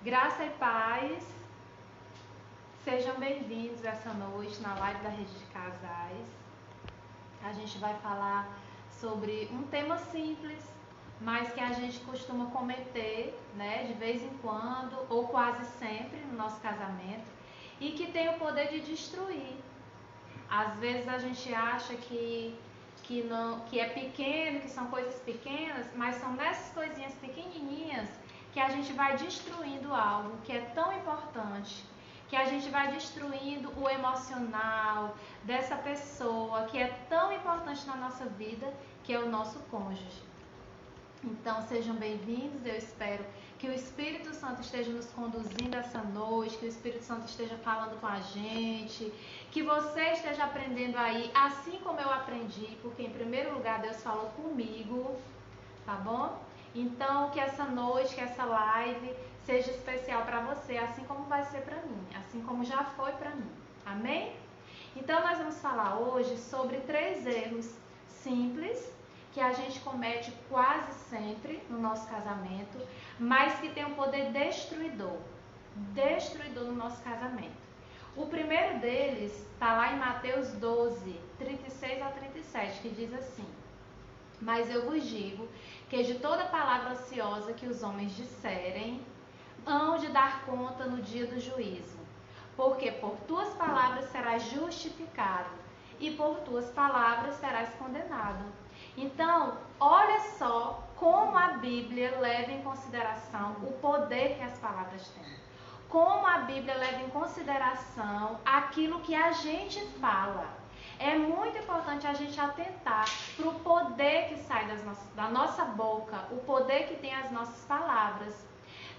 Graça e paz, sejam bem-vindos essa noite na live da Rede de Casais. A gente vai falar sobre um tema simples, mas que a gente costuma cometer, né, de vez em quando ou quase sempre no nosso casamento e que tem o poder de destruir. Às vezes a gente acha que é pequeno, que são coisas pequenas, mas são nessas coisinhas pequenininhas que a gente vai destruindo algo que é tão importante, que a gente vai destruindo o emocional dessa pessoa que é tão importante na nossa vida, que é o nosso cônjuge. Então sejam bem-vindos, eu espero que o Espírito Santo esteja nos conduzindo essa noite, que o Espírito Santo esteja falando com a gente, que você esteja aprendendo aí, assim como eu aprendi, porque em primeiro lugar Deus falou comigo, tá bom? Então que essa noite, que essa live seja especial para você, assim como vai ser para mim, assim como já foi para mim, amém? Então nós vamos falar hoje sobre 3 erros simples que a gente comete quase sempre no nosso casamento, mas que tem um poder destruidor no nosso casamento. O primeiro deles está lá em Mateus 12, 36 a 37, que diz assim: mas eu vos digo que de toda palavra ociosa que os homens disserem, hão de dar conta no dia do juízo, porque por tuas palavras serás justificado e por tuas palavras serás condenado. Então, olha só como a Bíblia leva em consideração o poder que as palavras têm. Como a Bíblia leva em consideração aquilo que a gente fala. É muito importante a gente atentar para o poder que sai da nossa boca, o poder que tem as nossas palavras.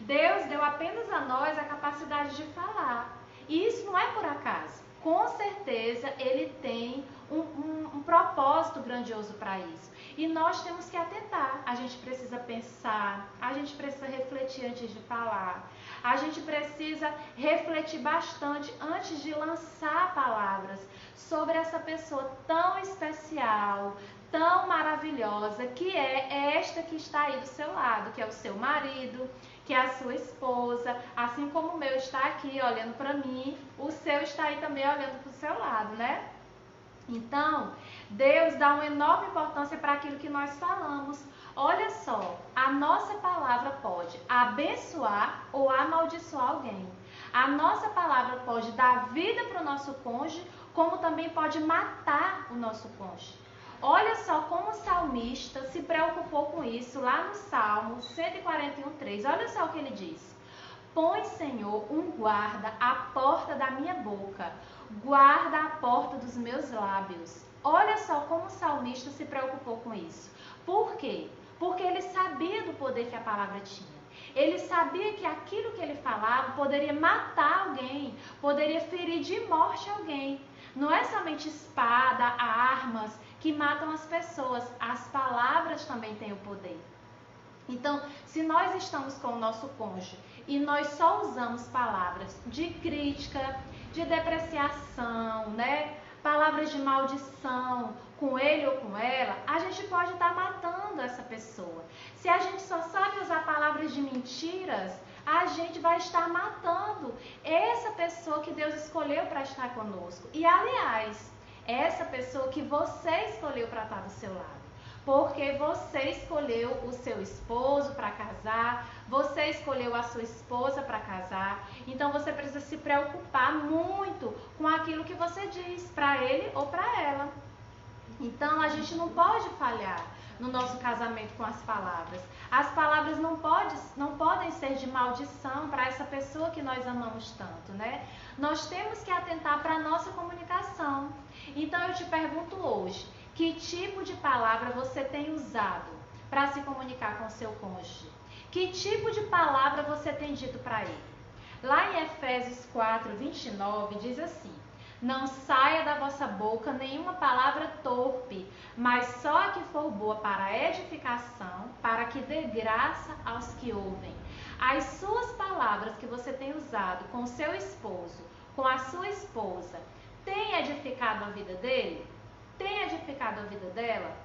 Deus deu apenas a nós a capacidade de falar. E isso não é por acaso. Com certeza Ele tem um propósito grandioso para isso. E nós temos que atentar. A gente precisa pensar, a gente precisa refletir antes de falar. A gente precisa refletir bastante antes de lançar palavras sobre essa pessoa tão especial, tão maravilhosa, que é esta que está aí do seu lado, que é o seu marido, que é a sua esposa, assim como o meu está aqui olhando para mim, o seu está aí também olhando para o seu lado, né? Então, Deus dá uma enorme importância para aquilo que nós falamos. Olha só, a nossa palavra pode abençoar ou amaldiçoar alguém. A nossa palavra pode dar vida para o nosso cônjuge, como também pode matar o nosso cônjuge. Olha só como o salmista se preocupou com isso lá no Salmo 141:3. Olha só o que ele diz: põe, Senhor, um guarda à porta da minha boca, guarda a porta dos meus lábios. Olha só como o salmista se preocupou com isso. Por quê? Porque ele sabia do poder que a palavra tinha. Ele sabia que aquilo que ele falava poderia matar alguém, poderia ferir de morte alguém. Não é somente espada, armas que matam as pessoas, as palavras também têm o poder. Então, se nós estamos com o nosso cônjuge e nós só usamos palavras de crítica, de depreciação, né? Palavras de maldição com ele ou com ela, a gente pode estar matando essa pessoa. Se a gente só sabe usar palavras de mentiras, a gente vai estar matando essa pessoa que Deus escolheu para estar conosco. E, aliás, essa pessoa que você escolheu para estar do seu lado. Porque você escolheu o seu esposo para casar, você escolheu a sua esposa para casar, então você precisa se preocupar muito com aquilo que você diz para ele ou para ela. Então a gente não pode falhar no nosso casamento com as palavras. As palavras não podem ser de maldição para essa pessoa que nós amamos tanto, né? Nós temos que atentar para a nossa comunicação. Então eu te pergunto hoje, que tipo de palavra você tem usado para se comunicar com o seu cônjuge? Que tipo de palavra você tem dito para ele? Lá em Efésios 4:29 diz assim: não saia da vossa boca nenhuma palavra torpe, mas só a que for boa para a edificação, para que dê graça aos que ouvem. As suas palavras que você tem usado com o seu esposo, com a sua esposa, tem edificado a vida dele? Tem edificado a vida dela?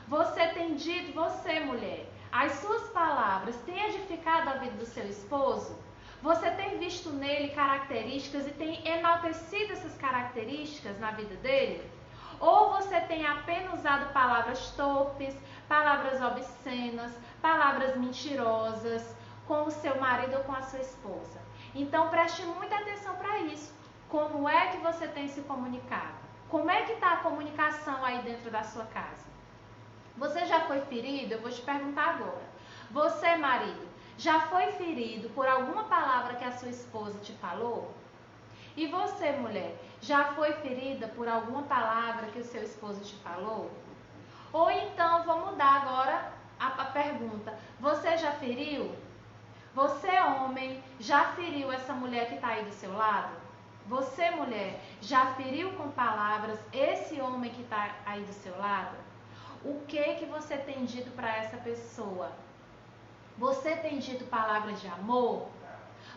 Você tem dito, você mulher, as suas palavras têm edificado a vida do seu esposo? Você tem visto nele características e tem enaltecido essas características na vida dele? Ou você tem apenas usado palavras torpes, palavras obscenas, palavras mentirosas com o seu marido ou com a sua esposa? Então preste muita atenção para isso. Como é que você tem se comunicado? Como é que está a comunicação aí dentro da sua casa? Você já foi ferido? Eu vou te perguntar agora. Você, marido, já foi ferido por alguma palavra que a sua esposa te falou? E você, mulher, já foi ferida por alguma palavra que o seu esposo te falou? Ou então, vou mudar agora a pergunta. Você já feriu? Você, homem, já feriu essa mulher que está aí do seu lado? Você, mulher, já feriu com palavras esse homem que está aí do seu lado? O que você tem dito para essa pessoa? Você tem dito palavras de amor?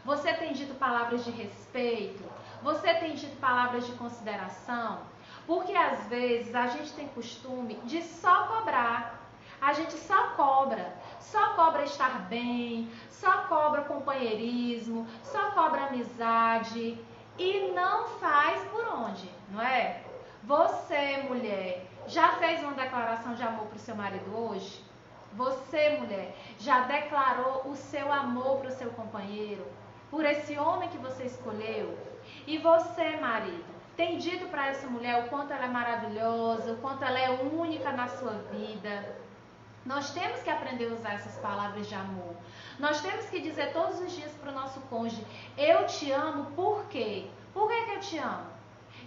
Você tem dito palavras de respeito? Você tem dito palavras de consideração? Porque às vezes a gente tem costume de só cobrar. A gente só cobra estar bem, só cobra companheirismo, só cobra amizade e não faz por onde, não é? Você, mulher, já fez uma declaração de amor para o seu marido hoje? Você, mulher, já declarou o seu amor para o seu companheiro, por esse homem que você escolheu? E você, marido, tem dito para essa mulher o quanto ela é maravilhosa, o quanto ela é única na sua vida? Nós temos que aprender a usar essas palavras de amor. Nós temos que dizer todos os dias para o nosso cônjuge: eu te amo por quê? Por que eu te amo?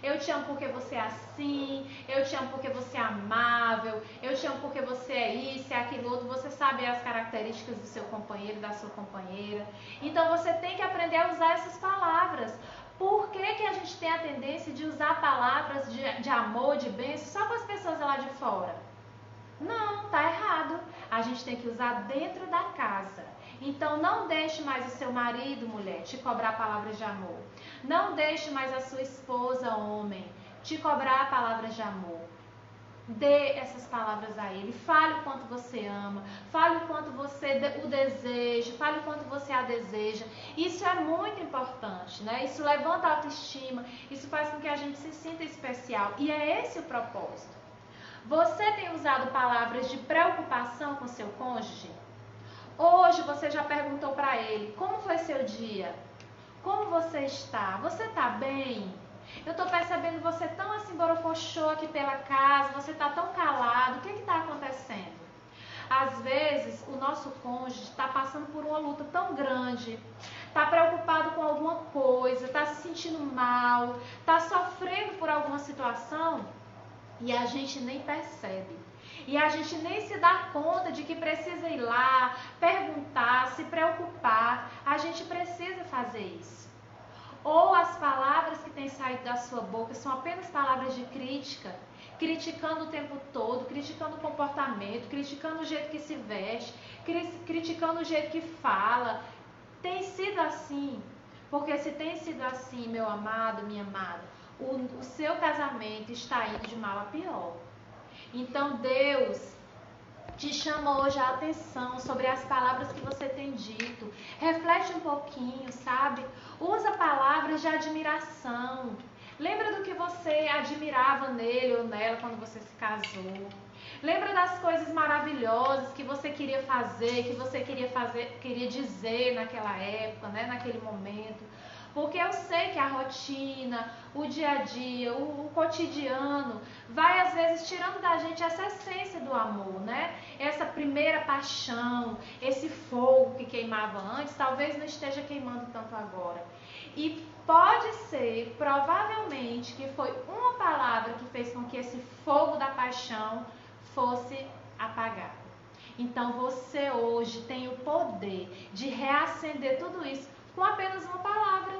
Eu te amo porque você é assim, eu te amo porque você é amável, eu te amo porque você é isso, é aquilo outro. Você sabe as características do seu companheiro, da sua companheira. Então você tem que aprender a usar essas palavras. Por que a gente tem a tendência de usar palavras de amor, de bênção, só com as pessoas lá de fora? Não, tá errado. A gente tem que usar dentro da casa. Então não deixe mais o seu marido, mulher, te cobrar palavras de amor. Não deixe mais a sua esposa, homem, te cobrar palavras de amor. Dê essas palavras a ele. Fale o quanto você ama. Fale o quanto você o deseja. Fale o quanto você a deseja. Isso é muito importante, né? Isso levanta a autoestima. Isso faz com que a gente se sinta especial. E é esse o propósito. Você tem usado palavras de preocupação com seu cônjuge? Hoje você já perguntou para ele: como foi seu dia? Como você está? Você está bem? Eu estou percebendo você tão assim borocochô aqui pela casa, você está tão calado, o que está acontecendo? Às vezes o nosso cônjuge está passando por uma luta tão grande, está preocupado com alguma coisa, está se sentindo mal, está sofrendo por alguma situação e a gente nem percebe. E a gente nem se dá conta de que precisa ir lá, perguntar, se preocupar. A gente precisa fazer isso. Ou as palavras que têm saído da sua boca são apenas palavras de crítica, criticando o tempo todo, criticando o comportamento, criticando o jeito que se veste, criticando o jeito que fala. Tem sido assim? Porque se tem sido assim, meu amado, minha amada, o seu casamento está indo de mal a pior. Então Deus te chama hoje a atenção sobre as palavras que você tem dito. Reflete um pouquinho, sabe? Usa palavras de admiração. Lembra do que você admirava nele ou nela quando você se casou. Lembra das coisas maravilhosas que você queria fazer, queria dizer naquela época, né? Naquele momento. Porque eu sei que a rotina, o dia a dia, o cotidiano vai às vezes tirando da gente essa essência do amor, né? Essa primeira paixão, esse fogo que queimava antes, talvez não esteja queimando tanto agora. E pode ser, provavelmente, que foi uma palavra que fez com que esse fogo da paixão fosse apagado. Então você hoje tem o poder de reacender tudo isso com apenas uma palavra.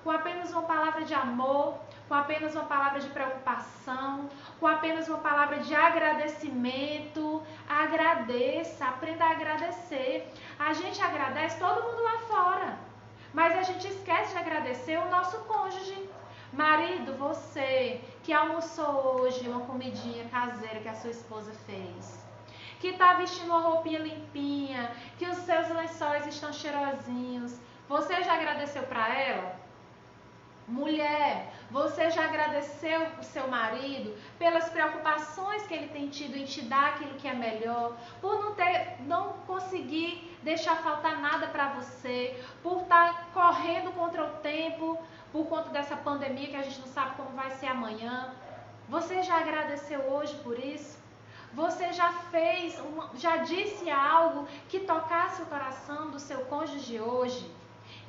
Com apenas uma palavra de amor, com apenas uma palavra de preocupação, com apenas uma palavra de agradecimento. Agradeça, aprenda a agradecer. A gente agradece todo mundo lá fora, mas a gente esquece de agradecer o nosso cônjuge. Marido, você que almoçou hoje uma comidinha caseira que a sua esposa fez, que está vestindo uma roupinha limpinha, que os seus lençóis estão cheirosinhos. Você já agradeceu para ela? Mulher, você já agradeceu o seu marido pelas preocupações que ele tem tido em te dar aquilo que é melhor, por não conseguir deixar faltar nada para você, por estar correndo contra o tempo, por conta dessa pandemia que a gente não sabe como vai ser amanhã? Você já agradeceu hoje por isso? Você já disse algo que tocasse o coração do seu cônjuge hoje?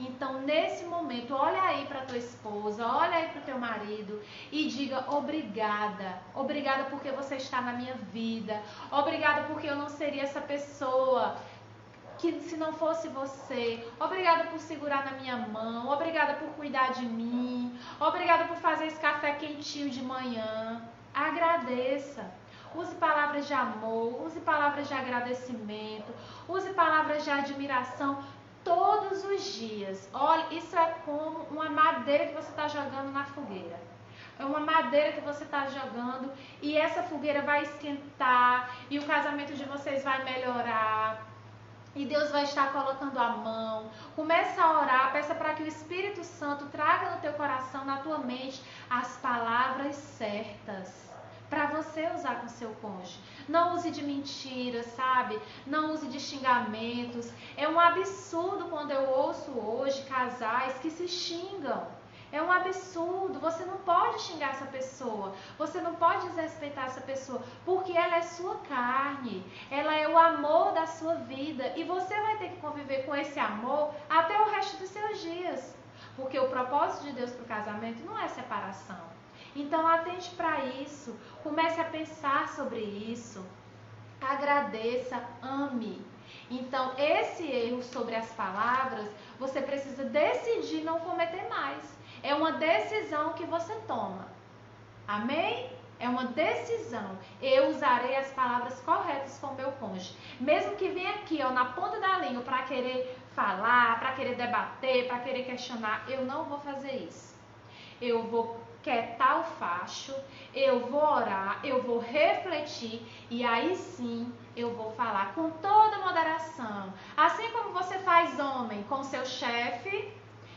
Então, nesse momento, olha aí para tua esposa, olha aí para o teu marido e diga obrigada. Obrigada porque você está na minha vida. Obrigada porque eu não seria essa pessoa que se não fosse você. Obrigada por segurar na minha mão. Obrigada por cuidar de mim. Obrigada por fazer esse café quentinho de manhã. Agradeça. Use palavras de amor, use palavras de agradecimento, use palavras de admiração todos os dias. Olha, isso é como uma madeira que você está jogando na fogueira. É uma madeira que você está jogando e essa fogueira vai esquentar e o casamento de vocês vai melhorar. E Deus vai estar colocando a mão. Começa a orar, peça para que o Espírito Santo traga no teu coração, na tua mente, as palavras certas para você usar com seu cônjuge. Não use de mentiras, sabe? Não use de xingamentos. É um absurdo quando eu ouço hoje casais que se xingam. É um absurdo. Você não pode xingar essa pessoa. Você não pode desrespeitar essa pessoa, porque ela é sua carne. Ela é o amor da sua vida. E você vai ter que conviver com esse amor até o resto dos seus dias. Porque o propósito de Deus para o casamento não é separação. Então atente para isso, comece a pensar sobre isso, agradeça, ame. Então esse erro sobre as palavras, você precisa decidir não cometer mais. É uma decisão que você toma, amém? É uma decisão. Eu usarei as palavras corretas com o meu cônjuge. Mesmo que venha aqui, ó, na ponta da língua para querer falar, para querer debater, para querer questionar, eu não vou fazer isso. Eu vou quietar o facho, eu vou orar, eu vou refletir e aí sim eu vou falar com toda moderação. Assim como você faz, homem, com seu chefe,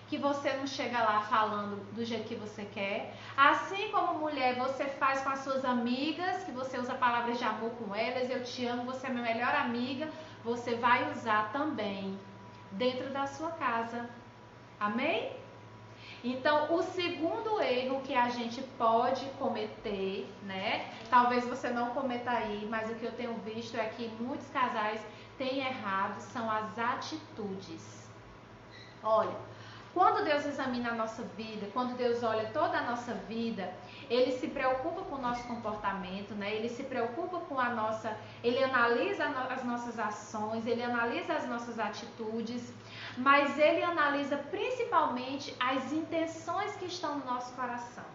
que você não chega lá falando do jeito que você quer. Assim como mulher, você faz com as suas amigas, que você usa palavras de amor com elas, eu te amo, você é minha melhor amiga, você vai usar também dentro da sua casa. Amém? Então, o segundo erro que a gente pode cometer, né? Talvez você não cometa aí, mas o que eu tenho visto é que muitos casais têm errado, são as atitudes. Olha, quando Deus examina a nossa vida, quando Deus olha toda a nossa vida, Ele se preocupa com o nosso comportamento, né? Ele se preocupa com a nossa... Ele analisa as nossas ações, Ele analisa as nossas atitudes, mas Ele analisa principalmente as intenções que estão no nosso coração.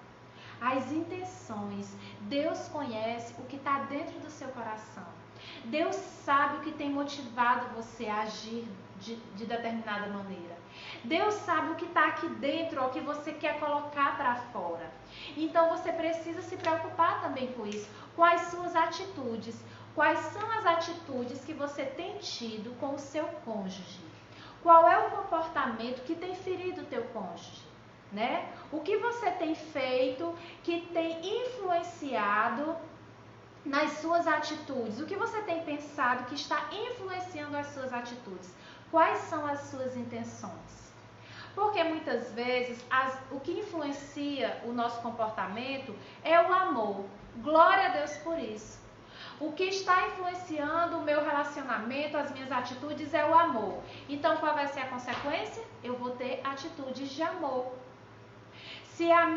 As intenções. Deus conhece o que está dentro do seu coração. Deus sabe o que tem motivado você a agir de determinada maneira. Deus sabe o que está aqui dentro, o que você quer colocar para fora. Então você precisa se preocupar também com isso, com as suas atitudes. Quais são as atitudes que você tem tido com o seu cônjuge? Qual é o comportamento que tem ferido o teu cônjuge? Né? O que você tem feito que tem influenciado nas suas atitudes? O que você tem pensado que está influenciando as suas atitudes? Quais são as suas intenções? Porque muitas vezes o que influencia o nosso comportamento é o amor. Glória a Deus por isso. O que está influenciando o meu relacionamento, as minhas atitudes é o amor. Então qual vai ser a consequência? Eu vou ter atitudes de amor. Se a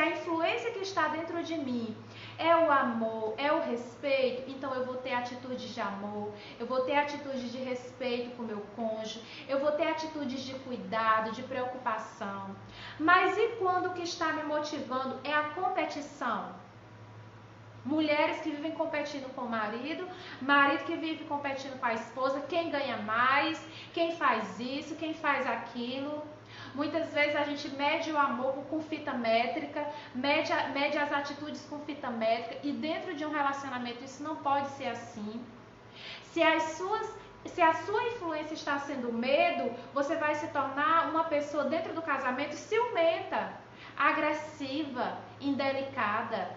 influência que está dentro de mim é o amor, é o respeito, então eu vou ter atitudes de amor, eu vou ter atitudes de respeito com o meu cônjuge, eu vou ter atitudes de cuidado, de preocupação. Mas e quando o que está me motivando é a competição? Mulheres que vivem competindo com o marido que vive competindo com a esposa, quem ganha mais, quem faz isso, quem faz aquilo. Muitas vezes a gente mede o amor com fita métrica, mede as atitudes com fita métrica, e dentro de um relacionamento isso não pode ser assim. Se as suas Se a sua influência está sendo medo, você vai se tornar uma pessoa dentro do casamento ciumenta, agressiva, indelicada.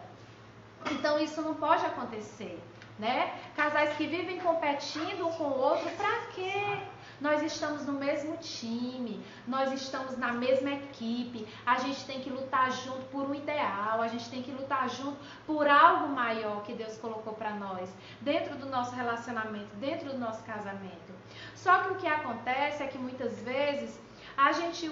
Então isso não pode acontecer, né? Casais que vivem competindo um com o outro, pra quê? Nós estamos no mesmo time, nós estamos na mesma equipe, a gente tem que lutar junto por um ideal, a gente tem que lutar junto por algo maior que Deus colocou para nós, dentro do nosso relacionamento, dentro do nosso casamento. Só que o que acontece é que muitas vezes a gente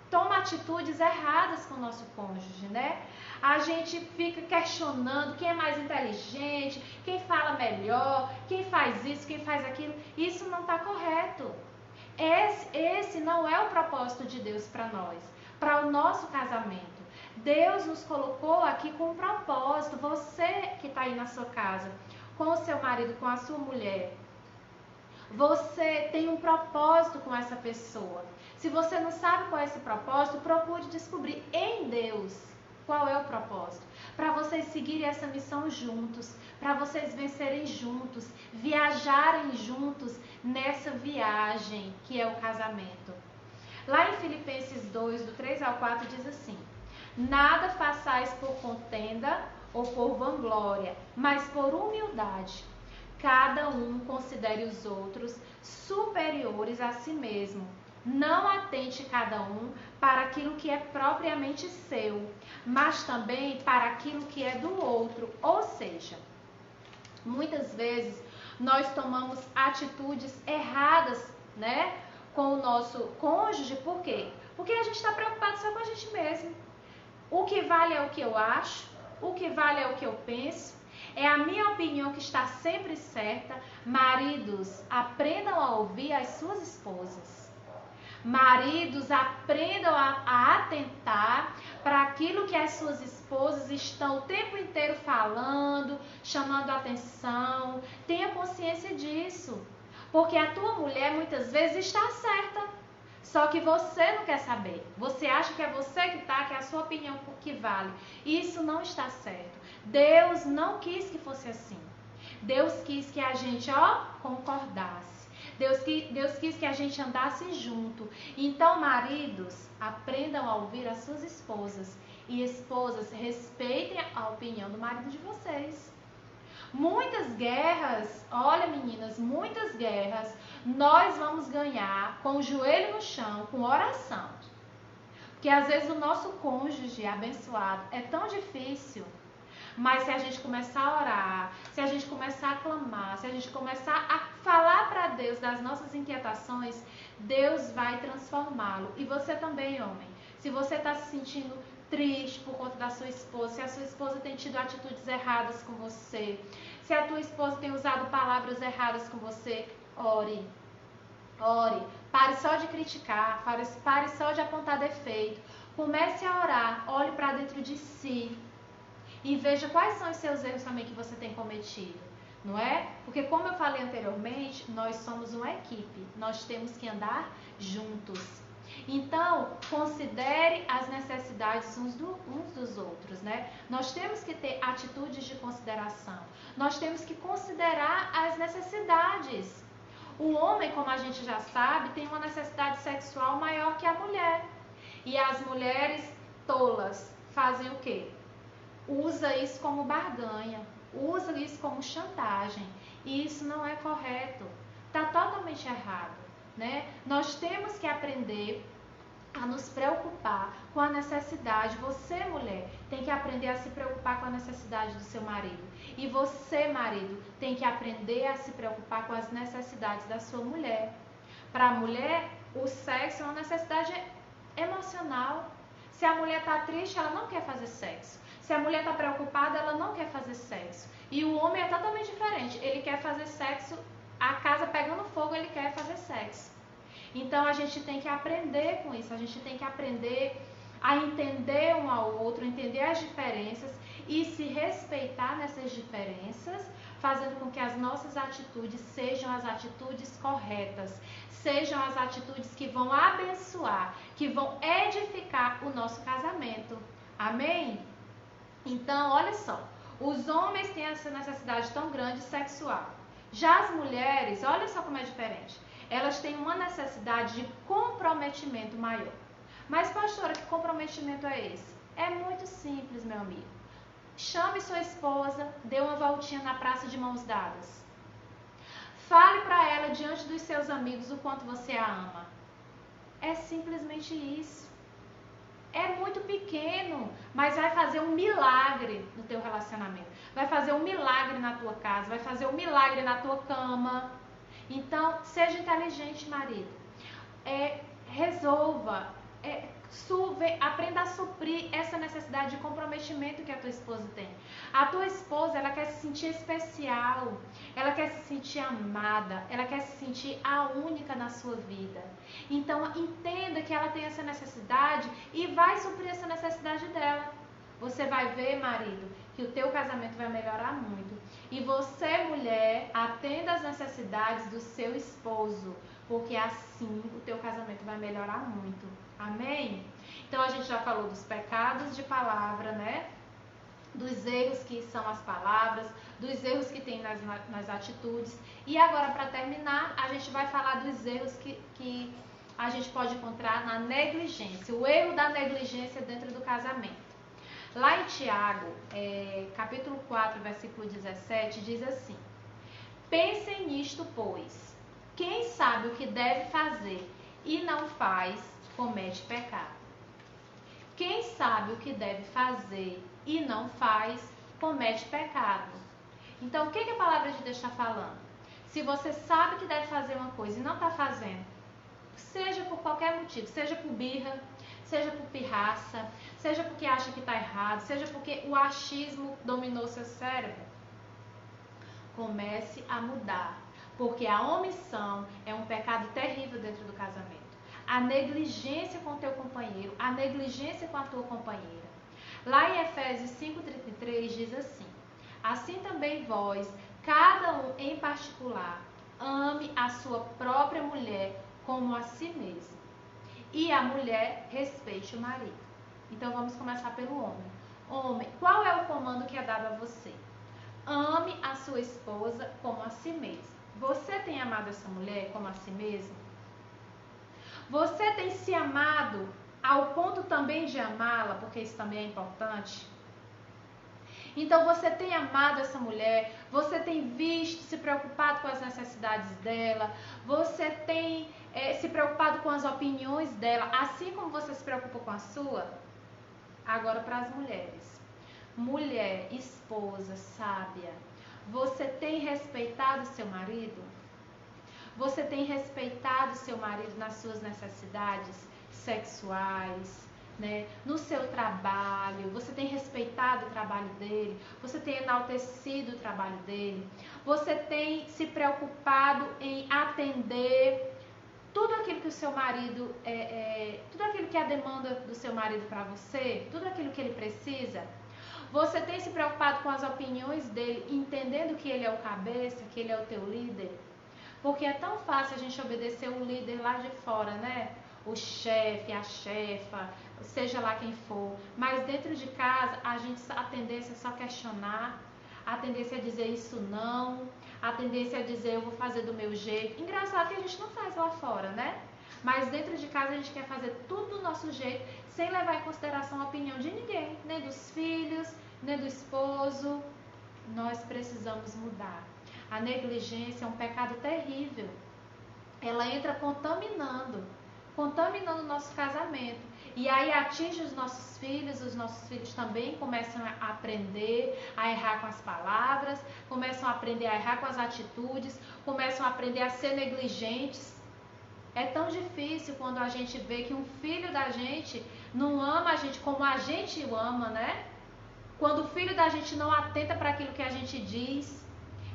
toma atitudes erradas com o nosso cônjuge, né? A gente fica questionando quem é mais inteligente, quem fala melhor, quem faz isso, quem faz aquilo. Isso não está correto. Esse não é o propósito de Deus para nós, para o nosso casamento. Deus nos colocou aqui com um propósito. Você que está aí na sua casa, com o seu marido, com a sua mulher, você tem um propósito com essa pessoa. Se você não sabe qual é esse propósito, procure descobrir em Deus qual é o propósito. Para vocês seguirem essa missão juntos, para vocês vencerem juntos, viajarem juntos nessa viagem que é o casamento. Lá em Filipenses 2, do 3 ao 4, diz assim: nada façais por contenda ou por vanglória, mas por humildade. Cada um considere os outros superiores a si mesmo. Não atente cada um para aquilo que é propriamente seu, mas também para aquilo que é do outro. Ou seja, muitas vezes nós tomamos atitudes erradas, né, com o nosso cônjuge. Por quê? Porque a gente está preocupado só com a gente mesmo. O que vale é o que eu acho, o que vale é o que eu penso. É a minha opinião que está sempre certa. Maridos, aprendam a ouvir as suas esposas. Maridos, aprendam a atentar para aquilo que as suas esposas estão o tempo inteiro falando, chamando atenção. Tenha consciência disso. Porque a tua mulher muitas vezes está certa. Só que você não quer saber. Você acha que é você que está, que é a sua opinião que vale. Isso não está certo. Deus não quis que fosse assim. Deus quis que a gente, concordasse. Deus quis que a gente andasse junto. Então, maridos, aprendam a ouvir as suas esposas. E esposas, respeitem a opinião do marido de vocês. Muitas guerras, olha meninas, muitas guerras nós vamos ganhar com o joelho no chão, com oração. Porque às vezes o nosso cônjuge abençoado é tão difícil. Mas se a gente começar a orar, se a gente começar a clamar, se a gente começar a falar para Deus das nossas inquietações, Deus vai transformá-lo. E você também, homem. Se você está se sentindo triste por conta da sua esposa, se a sua esposa tem tido atitudes erradas com você, se a tua esposa tem usado palavras erradas com você, ore. Ore. Pare só de criticar, pare só de apontar defeito. Comece a orar, olhe para dentro de si. E veja quais são os seus erros também que você tem cometido, não é? Porque como eu falei anteriormente, nós somos uma equipe, nós temos que andar juntos. Então, considere as necessidades uns dos outros, né? Nós temos que ter atitudes de consideração, nós temos que considerar as necessidades. O homem, como a gente já sabe, tem uma necessidade sexual maior que a mulher. E as mulheres tolas fazem o quê? Usa isso como barganha, usa isso como chantagem, e isso não é correto, está totalmente errado, né? Nós temos que aprender a nos preocupar com a necessidade. Você, mulher, tem que aprender a se preocupar com a necessidade do seu marido, e você, marido, tem que aprender a se preocupar com as necessidades da sua mulher. Para a mulher, o sexo é uma necessidade emocional. Se a mulher está triste, ela não quer fazer sexo. Se a mulher está preocupada, ela não quer fazer sexo. E o homem é totalmente diferente. Ele quer fazer sexo, a casa pegando fogo, ele quer fazer sexo. Então, a gente tem que aprender com isso. A gente tem que aprender a entender um ao outro, entender as diferenças e se respeitar nessas diferenças, fazendo com que as nossas atitudes sejam as atitudes corretas, sejam as atitudes que vão abençoar, que vão edificar o nosso casamento. Amém? Então, olha só, os homens têm essa necessidade tão grande sexual. Já as mulheres, olha só como é diferente. Elas têm uma necessidade de comprometimento maior. Mas, pastora, que comprometimento é esse? É muito simples, meu amigo. Chame sua esposa, dê uma voltinha na praça de mãos dadas. Fale para ela diante dos seus amigos o quanto você a ama. É simplesmente isso. É muito pequeno, mas vai fazer um milagre no teu relacionamento. Vai fazer um milagre na tua casa, vai fazer um milagre na tua cama. Então, seja inteligente, marido. Resolva, aprenda a suprir essa necessidade de comprometimento que a tua esposa tem. A tua esposa, ela quer se sentir especial, ela quer se sentir amada, ela quer se sentir a única na sua vida. Então, entenda que ela tem essa necessidade e vai suprir essa necessidade dela. Você vai ver, marido, que o teu casamento vai melhorar muito. E você, mulher, atenda às necessidades do seu esposo, porque assim o teu casamento vai melhorar muito. Amém? Então a gente já falou dos pecados de palavra, né? Dos erros que são as palavras, dos erros que tem nas atitudes. E agora, para terminar, a gente vai falar dos erros que a gente pode encontrar na negligência. O erro da negligência dentro do casamento. Lá em Tiago, capítulo 4, versículo 17, diz assim: pensem nisto, pois, quem sabe o que deve fazer e não faz, comete pecado. Quem sabe o que deve fazer e não faz, comete pecado. Então, o que a palavra de Deus está falando? Se você sabe que deve fazer uma coisa e não está fazendo, seja por qualquer motivo, seja por birra, seja por pirraça, seja porque acha que está errado, seja porque o achismo dominou seu cérebro, comece a mudar, porque a omissão é um pecado terrível dentro do casamento. A negligência com o teu companheiro, a negligência com a tua companheira. Lá em Efésios 5,33 diz assim: assim também vós, cada um em particular, ame a sua própria mulher como a si mesmo. E a mulher respeite o marido. Então vamos começar pelo homem. Homem, qual é o comando que é dado a você? Ame a sua esposa como a si mesmo. Você tem amado essa mulher como a si mesmo? Você tem se amado ao ponto também de amá-la, porque isso também é importante? Então você tem amado essa mulher, você tem visto, se preocupado com as necessidades dela, você tem se preocupado com as opiniões dela, assim como você se preocupa com a sua? Agora para as mulheres. Mulher, esposa, sábia, você tem respeitado seu marido? Você tem respeitado seu marido nas suas necessidades sexuais, né? No seu trabalho? Você tem respeitado o trabalho dele? Você tem enaltecido o trabalho dele? Você tem se preocupado em atender tudo aquilo que o seu marido, tudo aquilo que é a demanda do seu marido para você? Tudo aquilo que ele precisa? Você tem se preocupado com as opiniões dele, entendendo que ele é o cabeça, que ele é o teu líder? Porque é tão fácil a gente obedecer o líder lá de fora, né? O chefe, a chefa, seja lá quem for. Mas dentro de casa, a tendência é só questionar, a tendência é dizer isso não, a tendência é dizer eu vou fazer do meu jeito. Engraçado que a gente não faz lá fora, né? Mas dentro de casa a gente quer fazer tudo do nosso jeito, sem levar em consideração a opinião de ninguém, nem dos filhos, nem do esposo. Nós precisamos mudar. A negligência é um pecado terrível. Ela entra contaminando o nosso casamento. E aí atinge os nossos filhos também começam a aprender a errar com as palavras, começam a aprender a errar com as atitudes, começam a aprender a ser negligentes. É tão difícil quando a gente vê que um filho da gente não ama a gente como a gente o ama, né? Quando o filho da gente não atenta para aquilo que a gente diz.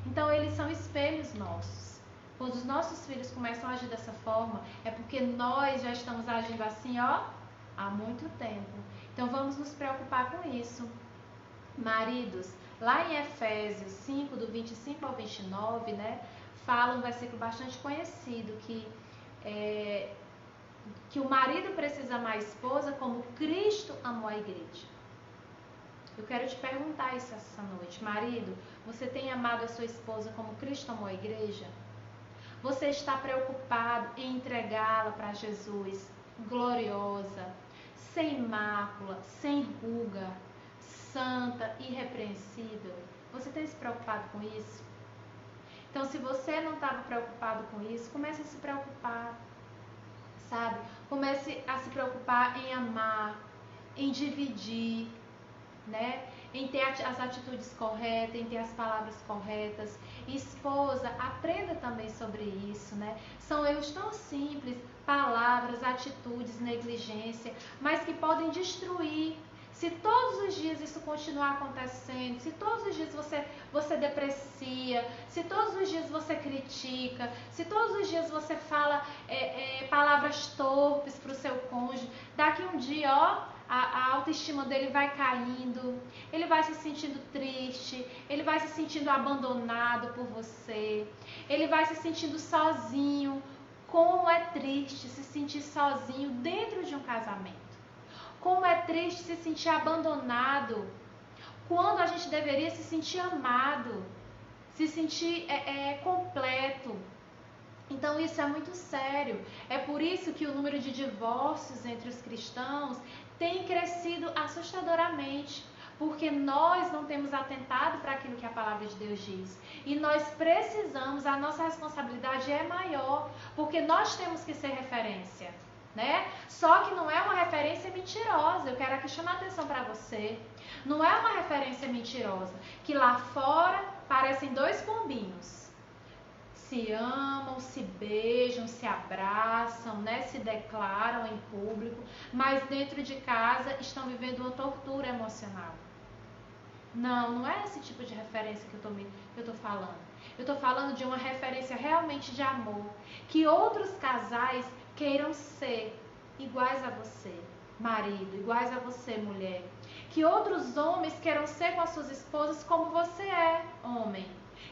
Então eles são espelhos nossos. Quando os nossos filhos começam a agir dessa forma, é porque nós já estamos agindo assim, há muito tempo. Então vamos nos preocupar com isso. Maridos, lá em Efésios 5, do 25 ao 29, né, fala um versículo bastante conhecido, que o marido precisa amar a esposa como Cristo amou a igreja. Eu quero te perguntar isso essa noite. Marido, você tem amado a sua esposa como Cristo amou a igreja? Você está preocupado em entregá-la para Jesus, gloriosa, sem mácula, sem ruga, santa, irrepreensível? Você tem se preocupado com isso? Então, se você não estava preocupado com isso, comece a se preocupar, sabe? Comece a se preocupar em amar, em dividir, né? Em ter as atitudes corretas, em ter as palavras corretas. Esposa, aprenda também sobre isso, né? São erros tão simples, palavras, atitudes, negligência, mas que podem destruir. Se todos os dias isso continuar acontecendo, se todos os dias você deprecia, se todos os dias você critica, se todos os dias você fala palavras torpes para o seu cônjuge, daqui um dia, a autoestima dele vai caindo, ele vai se sentindo triste, ele vai se sentindo abandonado por você, ele vai se sentindo sozinho. Como é triste se sentir sozinho dentro de um casamento. Como é triste se sentir abandonado, quando a gente deveria se sentir amado, se sentir completo. Então isso é muito sério. É por isso que o número de divórcios entre os cristãos tem crescido assustadoramente, porque nós não temos atentado para aquilo que a palavra de Deus diz. E nós precisamos, a nossa responsabilidade é maior, porque nós temos que ser referência, né? Só que não é uma referência mentirosa. Eu quero aqui chamar a atenção para você. Não é uma referência mentirosa, que lá fora parecem dois pombinhos. Se amam, se beijam, se abraçam, né? Se declaram em público, mas dentro de casa estão vivendo uma tortura emocional. Não é esse tipo de referência que eu estou falando. Eu estou falando de uma referência realmente de amor, que outros casais queiram ser iguais a você, marido, iguais a você, mulher. Que outros homens queiram ser com as suas esposas como você é, homem.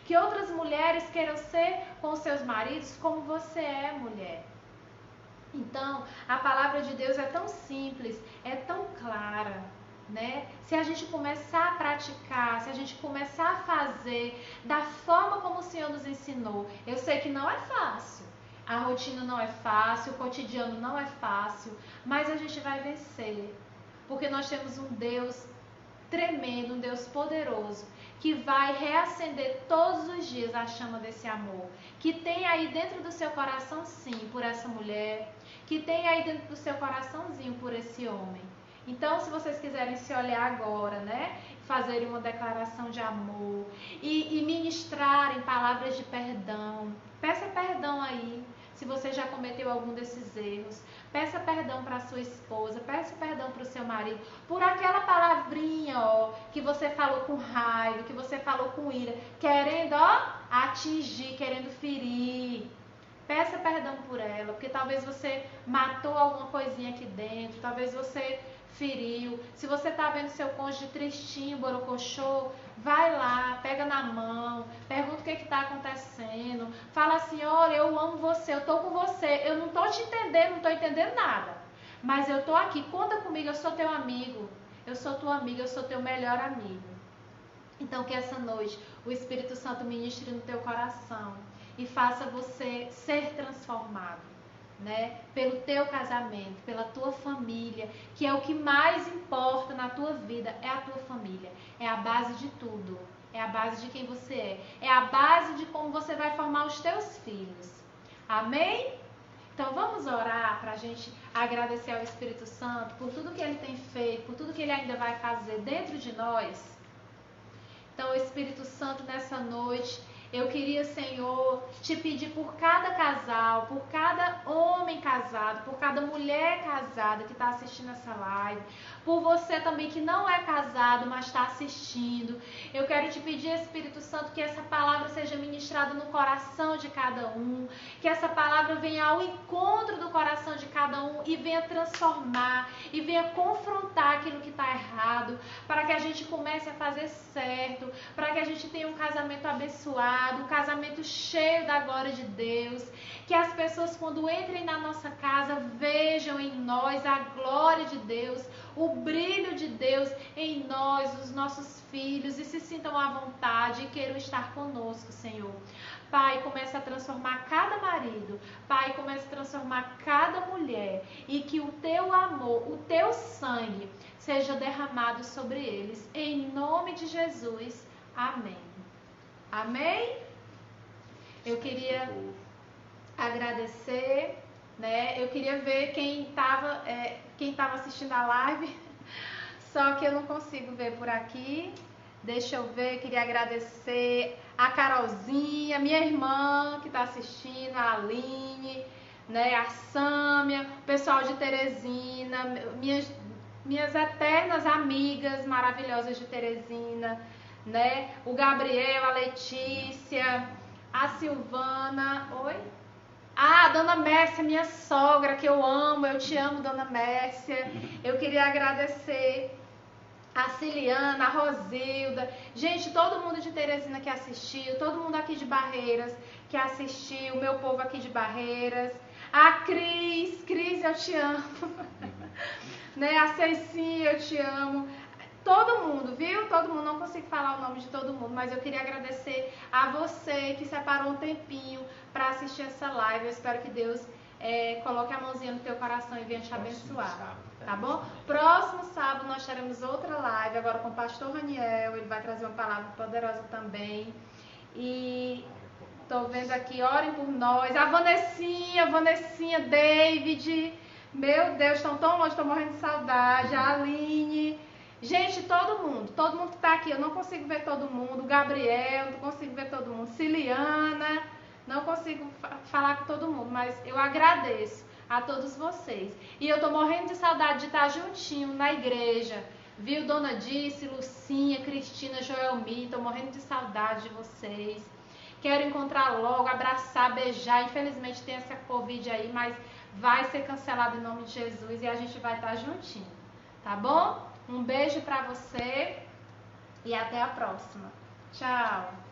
Que outras mulheres queiram ser com os seus maridos como você é, mulher. Então, a palavra de Deus é tão simples, é tão clara, né? Se a gente começar a praticar, se a gente começar a fazer da forma como o Senhor nos ensinou, eu sei que não é fácil. A rotina não é fácil, o cotidiano não é fácil, mas a gente vai vencer. Porque nós temos um Deus tremendo, um Deus poderoso, que vai reacender todos os dias a chama desse amor, que tem aí dentro do seu coração sim por essa mulher, que tem aí dentro do seu coraçãozinho por esse homem. Então, se vocês quiserem se olhar agora, né, fazerem uma declaração de amor e ministrarem palavras de perdão, peça perdão aí, se você já cometeu algum desses erros. Peça perdão para sua esposa, peça perdão para o seu marido, por aquela palavrinha, que você falou com raiva, que você falou com ira, querendo, atingir, querendo ferir. Peça perdão por ela, porque talvez você matou alguma coisinha aqui dentro, talvez você feriu. Se você está vendo seu cônjuge tristinho, borocochô, vai lá, pega na mão, pergunta o que está acontecendo, fala assim, olha, eu amo você, eu estou com você, eu não estou te entendendo, não estou entendendo nada, mas eu estou aqui, conta comigo, eu sou teu amigo, eu sou tua amiga, eu sou teu melhor amigo. Então que essa noite o Espírito Santo ministre no teu coração e faça você ser transformado, né? Pelo teu casamento, pela tua família, que é o que mais importa na tua vida, é a tua família, é a base de tudo, é a base de quem você é a base de como você vai formar os teus filhos. Amém? Então vamos orar para a gente agradecer ao Espírito Santo por tudo que Ele tem feito, por tudo que Ele ainda vai fazer dentro de nós. Então, Espírito Santo, nessa noite, eu queria, Senhor, te pedir por cada casal, por cada homem casado, por cada mulher casada que está assistindo essa live, por você também que não é casado, mas está assistindo. Eu quero te pedir, Espírito Santo, que essa palavra seja ministrada no coração de cada um, que essa palavra venha ao encontro do coração de cada um e venha transformar, e venha confrontar aquilo que está errado, para que a gente comece a fazer certo, para que a gente tenha um casamento abençoado, abençoado, um casamento cheio da glória de Deus. Que as pessoas, quando entrem na nossa casa, vejam em nós a glória de Deus, o brilho de Deus em nós, os nossos filhos, e se sintam à vontade e queiram estar conosco, Senhor. Pai, começa a transformar cada marido. Pai, começa a transformar cada mulher. E que o teu amor, o teu sangue seja derramado sobre eles. Em nome de Jesus. Amém. Amém? Eu queria agradecer, né? Eu queria ver quem estava assistindo a live, só que eu não consigo ver por aqui. Deixa eu ver, queria agradecer a Carolzinha, minha irmã que está assistindo, a Aline, né, a Sâmia, o pessoal de Teresina, minhas eternas amigas maravilhosas de Teresina, né, o Gabriel, a Letícia, a Silvana, oi? Ah, a Dona Mércia, minha sogra, que eu amo, eu te amo, Dona Mércia. Eu queria agradecer a Ciliana, a Rosilda, gente, todo mundo de Teresina que assistiu, todo mundo aqui de Barreiras que assistiu, meu povo aqui de Barreiras, a Cris, eu te amo, né? A Ceci, eu te amo, todo mundo, viu? Todo mundo, não consigo falar o nome de todo mundo, mas eu queria agradecer a você que separou um tempinho para assistir essa live. Eu espero que Deus coloque a mãozinha no teu coração e venha te abençoar. Tá bom? Próximo sábado nós teremos outra live, agora com o pastor Raniel, ele vai trazer uma palavra poderosa também. E tô vendo aqui, orem por nós. A Vanessinha, David, meu Deus, estão tão longe, estou morrendo de saudade. A Aline, gente, todo mundo que tá aqui, eu não consigo ver todo mundo. O Gabriel, não consigo ver todo mundo. Ciliana, não consigo falar com todo mundo, mas eu agradeço a todos vocês. E eu tô morrendo de saudade de estar juntinho na igreja. Viu, Dona Dice, Lucinha, Cristina, Joelmi, tô morrendo de saudade de vocês. Quero encontrar logo, abraçar, beijar. Infelizmente tem essa Covid aí, mas vai ser cancelado em nome de Jesus e a gente vai estar juntinho. Tá bom? Um beijo pra você e até a próxima. Tchau!